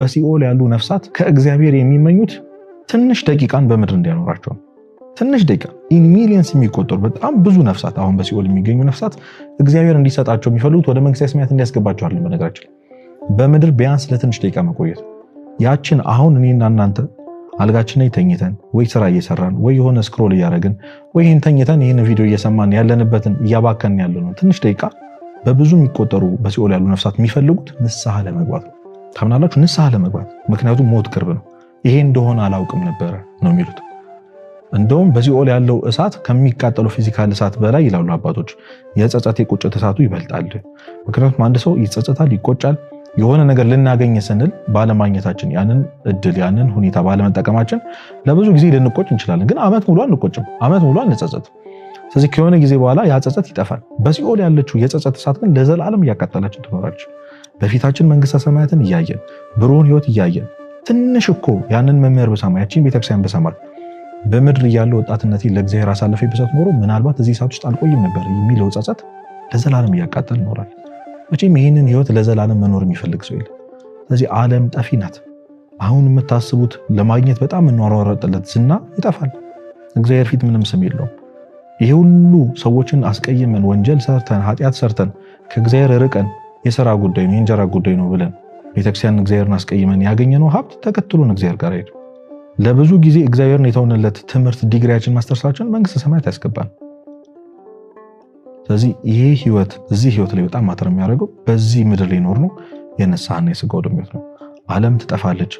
በሲኦል ያሉ ነፍሳት ከእግዚአብሔር የሚመኙት ትንሽ ደቂቃን በምድር እንዲያኖራቸው ነው። ትንሽ ደቂቃ ኢን ሚሊየንስ የሚቆጠሩ በጣም ብዙ ነፍሳት አሁን በሲኦል የሚገኙ ነፍሳት እግዚአብሔር እንዲሰጣቸው የሚፈልጉት ወደ መንግስተ ሰማያት እንዲያስገባቸው አይደለም። በነገራችን በምድር ቢያንስ ለትንሽ ደቂቃ መቆየት ያችን አሁን እኔና እናንተ አልጋችን ላይ ተኝተን ወይ ስራ እየሰራን ወይ የሆነ ስክሮል እያደረግን ወይ ይሄን ተኝተን ይሄን ቪዲዮ እየሰማን ያለንበትን እያባከን ያለነው ትንሽ ደቂቃ በብዙ የሚቆጠሩ በሲኦል ያሉ ነፍሳት የሚፈልጉት ንስሐ ለመግባት ነው። ታምናላችሁ? ንስሐ ለመግባት ምክንያቱም ሞት ቅርብ ነው። ይሄ እንደሆነ አላውቅም ነበር ነው የሚሉት። እንደውም በሲኦል ያለው እሳት ከሚቃጠለው ፊዚካል እሳት በላይ ይላሉ አባቶች የጸጸት የቁጭት እሳቱ ይበልጣል። ምክንያቱም አንድ ሰው ይጸጸታል፣ ይቆጫል። የሆነ ነገር ልናገኝ ስንል ባለማግኘታችን ያንን እድል ያንን ሁኔታ ባለመጠቀማችን ለብዙ ጊዜ ልንቆጭ እንችላለን። ግን አመት ሙሉ አንቆጭም፣ አመት ሙሉ አንጸጸትም። ስለዚህ ከሆነ ጊዜ በኋላ ያ ጸጸት ይጠፋል። በሲኦል ያለችው የጸጸት እሳት ግን ለዘላለም እያቃጠላችን ትኖራለች። በፊታችን መንግስተ ሰማያትን እያየን ብሩህን ህይወት እያየን ትንሽ እኮ ያንን መምህር በሰማ ያቺን ቤተክርስቲያን በሰማ በምድር ያለው ወጣትነቴ ለእግዚአብሔር አሳልፌ ብሰጥ ኖሮ ምናልባት እዚህ እሳት ውስጥ አልቆይም ነበር የሚለው ጸጸት ለዘላለም እያቃጠል ይኖራል። መቼም ይህንን ህይወት ለዘላለም መኖር የሚፈልግ ሰው የለም። ስለዚህ ዓለም ጠፊ ናት። አሁን የምታስቡት ለማግኘት በጣም እንሯሯጥለት ዝና ይጠፋል። እግዚአብሔር ፊት ምንም ስም የለውም። ይሄ ሁሉ ሰዎችን አስቀይመን ወንጀል ሰርተን ኃጢአት ሰርተን ከእግዚአብሔር ርቀን የሥራ ጉዳይ ነው የእንጀራ ጉዳይ ነው ብለን ቤተክርስቲያን እግዚአብሔርን አስቀይመን ያገኘነው ሀብት ተከትሎን እግዚአብሔር ጋር ሄዱ። ለብዙ ጊዜ እግዚአብሔርን የተውንለት ትምህርት ዲግሪያችን ማስተርሳችን መንግስተ ሰማያት ያስገባን። ስለዚህ ይሄ ህይወት እዚህ ህይወት ላይ በጣም ማተር የሚያደርገው በዚህ ምድር ላይ ኖር ነው የንስሐና የሥጋው ደም ህይወት ነው። ዓለም ትጠፋለች።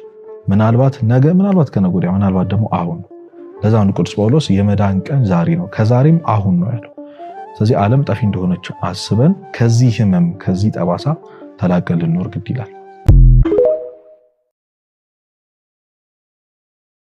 ምናልባት ነገ፣ ምናልባት ከነገ ወዲያ፣ ምናልባት ደግሞ አሁን። ለዛ ነው ቅዱስ ጳውሎስ የመዳን ቀን ዛሬ ነው ከዛሬም አሁን ነው ያለው። ስለዚህ ዓለም ጠፊ እንደሆነች አስበን ከዚህ ህመም ከዚህ ጠባሳ ተላቀን ልንኖር ግድ ይላል።